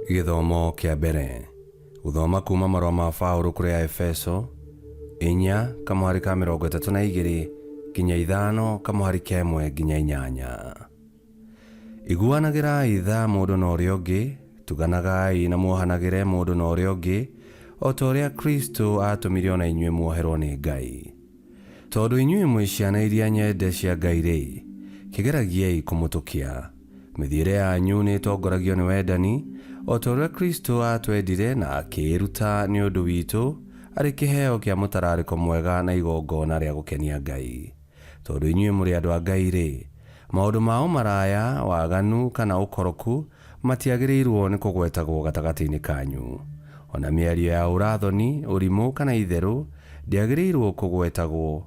Githomo kia mbere guthoma kuma marũa ma Paulo kũrĩ Aefeso 4:32 nginya 5:1-8. Iguanagirai tha mũndũ na ũrĩa ũngĩ, tuganagai na muohanagĩre mũndũ na ũrĩa ũngĩ, o ta ũrĩa Kristo atũmire ona inyuĩ muoherwo nĩ Ngai. Tondũ inyuĩ mwĩ ciana iria nyende cia Ngai-rĩ, kĩgeragiei kũmũtũkia. Mĩthiĩre yanyu nĩ ĩtongoragio nĩ wendani, o ta ũrĩa Kristo atwendire na akĩĩruta nĩ ũndũ witũ, arĩ kĩheo kĩa mũtararĩko mwega na igongona rĩa gũkenia Ngai. Tondũ inyuĩ mũrĩ andũ a Ngai-rĩ, maũndũ ma ũmaraya, waganu kana ũkoroku matiagĩrĩirwo nĩ kũgwetagwo gatagatĩ-inĩ kanyu. Ona mĩario ya ũrathoni, ũrimũ kana itherũ ndĩagĩrĩirwo kũgwetagwo.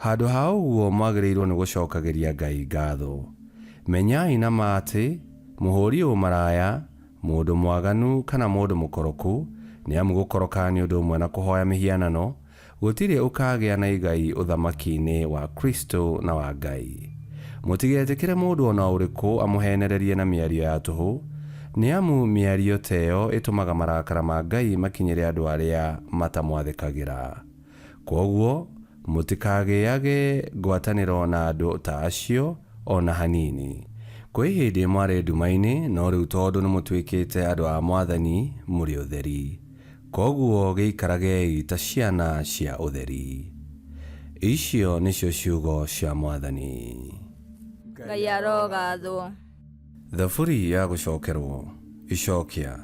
Handũ ha ũguo mwagĩrĩirwo nĩ gũcokagĩria Ngai ngatho. Menyai na ma atĩ mũhũri ũmaraya, mũndũ mwaganu kana mũndũ mũkoroku, nĩ amu gũkoroka nĩ ũndũ ũmwe na kũhoya mĩhianano, gũtirĩ ũkagĩa na igai ũthamaki-inĩ wa Kristo na wa Ngai. Mũtigetĩkĩre mũndũ ona ũrĩkũ amũhenererie na mĩario ya tũhũ, nĩ amu mĩario ta ĩyo ĩtũmaga marakara ma Ngai makinyĩre andũ arĩa matamwathĩkagĩra. Kwoguo mũtikagĩage ngwatanĩro na andũ ta acio ona hanini. Kwĩ hĩndĩ mwarĩ nduma-inĩ, no rĩu tondũ nĩ mũtuĩkĩte andũ a Mwathani mũrĩ ũtheri. Kwoguo gĩikaragei ta ciana cia ũtheri. Icio nĩcio ciugo cia Mwathani. Ngai arogathwo. Thaburi ya gũcokerwo. Icokĩa.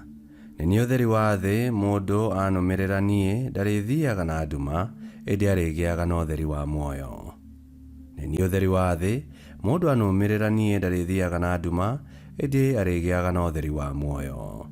Nĩ niĩ ũtheri wa thĩ, mũndũ anũmĩrĩra niĩ ndarĩthiaga na nduma, ĩndĩ arĩgĩaga na ũtheri wa muoyo. Nĩ niĩ ũtheri wa thĩ, mũndũ anũmĩrĩra niĩ ndarĩthiaga na nduma, ĩndĩ arĩgĩaga na ũtheri wa muoyo.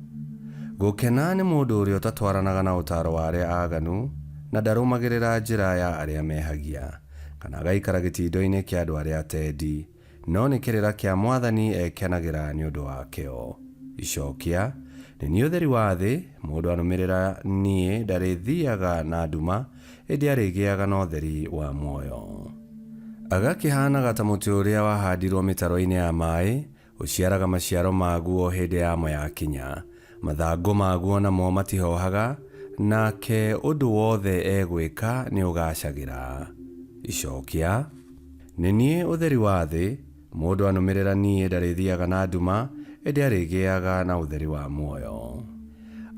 Gũkena nĩ mũndũ ũrĩa ũtatwaranaga na ũtaaro wa arĩa aaganu, na ndarũmagĩrĩra njĩra ya arĩa mehagia, kana agaikara gĩtindo-inĩ kĩa andũ arĩa atendi, no nĩ kĩrĩra kĩa Mwathani ekenagĩra nĩ ũndũ wakĩo. Icokĩa. Nĩ niĩ ũtheri wa thĩ, mũndũ anũmĩrĩra niĩ ndarĩthiaga na nduma, ĩndĩ arĩgĩaga na ũtheri wa muoyo. Agakĩhanaga ta mũtĩ ũrĩa wahandirwo mĩtaro-inĩ ya maaĩ, ũciaraga maciaro maguo hĩndĩ yamo yakinya. Mathangũ maguo namo matihohaga, nake ũndũ wothe egwĩka nĩ ũgacagĩra. Icokĩa. Nĩ niĩ ũtheri wa thĩ, mũndũ anũmĩrĩra niĩ ndarĩthiaga na nduma, ĩndĩ arĩgĩaga na ũtheri wa muoyo.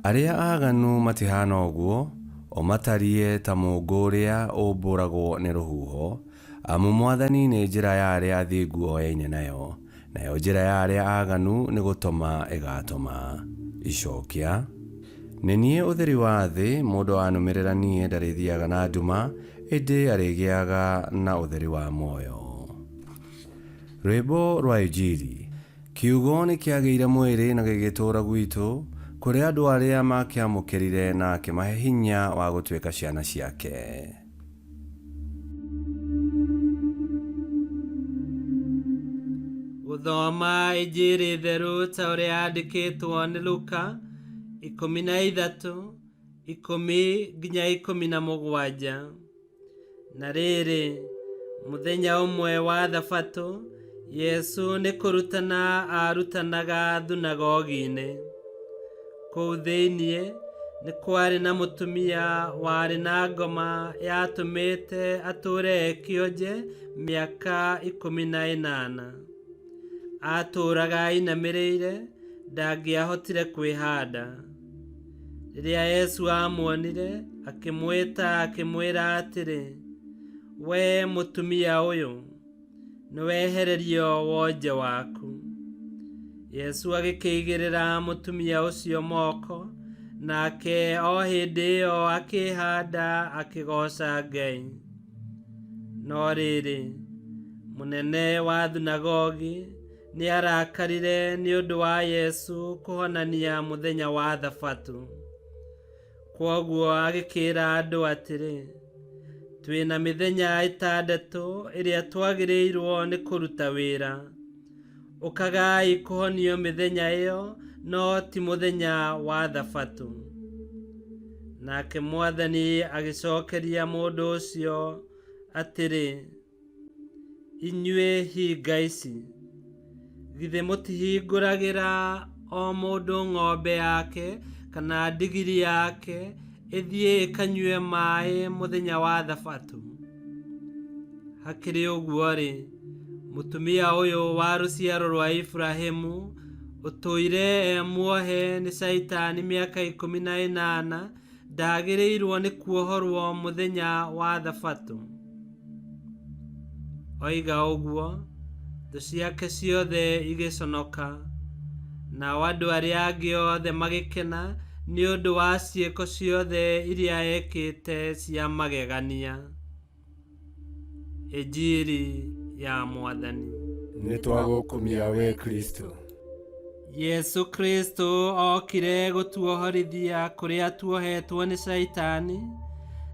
Arĩa aaganu matihana ũguo, o matariĩ ta mũũngũ ũrĩa ũmbũragwo nĩ rũhuho, amu Mwathani nĩ njĩra ya arĩa athingu oyaine nayo, nayo njĩra ya arĩa aaganu nĩ gũtũma ĩgatũma. Icokĩa. Nĩ niĩ ũtheri wa thĩ, mũndũ anũmĩrĩra niĩ ndarĩthiaga na nduma, ĩndĩ arĩgĩaga na ũtheri wa muoyo. Rwĩmbo rwa Injili. Kiugo nĩ kĩagĩire mwĩrĩ na gĩgĩtũũra gwitũ, kũrĩ andũ arĩa makĩamũkĩrire na akĩmahe hinya wa gũtuĩka ciana ciake. Gũthoma Injili theru ta ũrĩa yandĩkĩtwo nĩ Luka 13:10-17. Na rĩrĩ, mũthenya ũmwe wa Thabatũ, Yesu nĩ kũrutana arutanaga thunagogi-inĩ. Kũu thĩiniĩ nĩ kwarĩ na mũtumia warĩ na ngoma yatũmĩte atũũre ekĩonje mĩaka 18. Atũũraga ainamĩrĩire, ndangĩahotire kwĩhanda. Rĩrĩa Yesu amuonire, akĩmwĩta akĩmwĩra atĩrĩ, "We mũtumia ũyũ, nĩwehererio wonje waku." Yesu agĩkĩigĩrĩra mũtumia ũcio moko, nake o hĩndĩ ĩyo akĩhanda akĩgooca Ngai. No rĩrĩ, mũnene wa thunagogi nĩ arakarire nĩ ũndũ wa Yesu kũhonania mũthenya wa Thabatũ. Kwoguo agĩkĩĩra andũ atĩrĩ, "Twĩna mĩthenya 6 ĩrĩa twagĩrĩirwo nĩ kũruta wĩra. Ũkagai kũhonio mĩthenya ĩyo, no ti mũthenya wa Thabatũ." Nake Mwathani agĩcokeria mũndũ ũcio atĩrĩ, "Inyuĩ hinga ici, githĩ mũtihingũragĩra o mũndũ ng'ombe yake kana ndigiri yake ĩthiĩ ĩkanyue maĩ mũthenya wa Thabatũ. Hakĩrĩ ũguo-rĩ, mũtumia ũyũ wa rũciaro rwa Ibrahimu ũtũire muohe nĩ Saitani mĩaka 18 ndagĩrĩirwo nĩ kuohorwo mũthenya wa Thabatũ. Oiga ũguo, thũ ciake ciothe igĩconoka, nao andũ arĩa angĩ othe magĩkena nĩ ũndũ wa ciĩko ciothe iria ekĩte cia magegania. Injili ya Mwathani. Nĩtwagũkumia we Kristo. Yesu Kristo okire gũtuohorithia kũrĩa tuohetwo nĩ Saitani,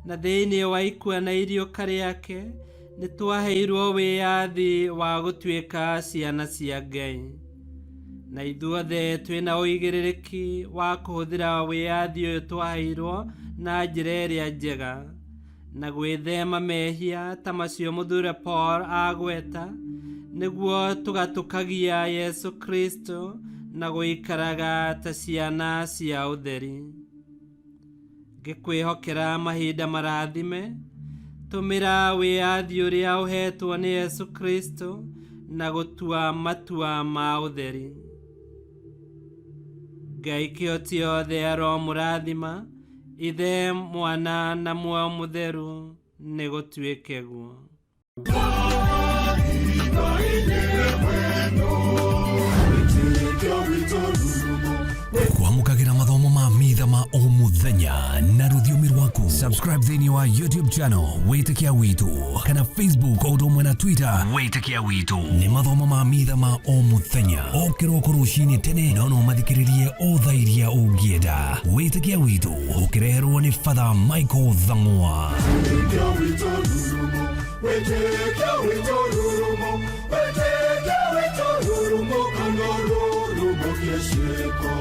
na thĩinĩ wa ikua na iriũka rĩake nĩ twaheirwo wĩyathi wa gũtuĩka ciana cia Ngai. Na ithuothe twĩna ũigĩrĩrĩki wa kũhũthĩra wĩyathi ũyũ twaheirwo na njĩra ĩrĩa njega, na gwĩthema mehia ta macio mũthure Paul agweta, nĩguo tũgatũkagia Yesu Kristo na gũikaraga ta ciana cia ũtheri. Ngĩkwĩhokera mahinda marathime, tũmĩra wĩyathi ũrĩa ũhetwo nĩ Yesu Kristo na gũtua matua ma ũtheri. Ngai kĩhoti othe aromũrathima, Ithe, Mwana na Muoyo Mũtheru, nĩ gũtuĩke guo. Kwamũkagĩra mathomo ma Mitha ma o mũthenya na rũthiomi rwaku. Subscribe thĩinĩ wa YouTube channel Witikia Witu kana Facebook o ũndũ ũmwe na Twitter Witikia Witu. Nĩ mathomo ma Mitha ma o mũthenya o kĩroko rũcinĩ tene, no mathikĩrĩrie o thaa iria ũngĩenda. Witikia Witu ũkĩreherwo nĩ Father Michael Thang'wa. Witikia Witu, Witikia Witu, Witikia Witu, Kanguru, Kiesheko.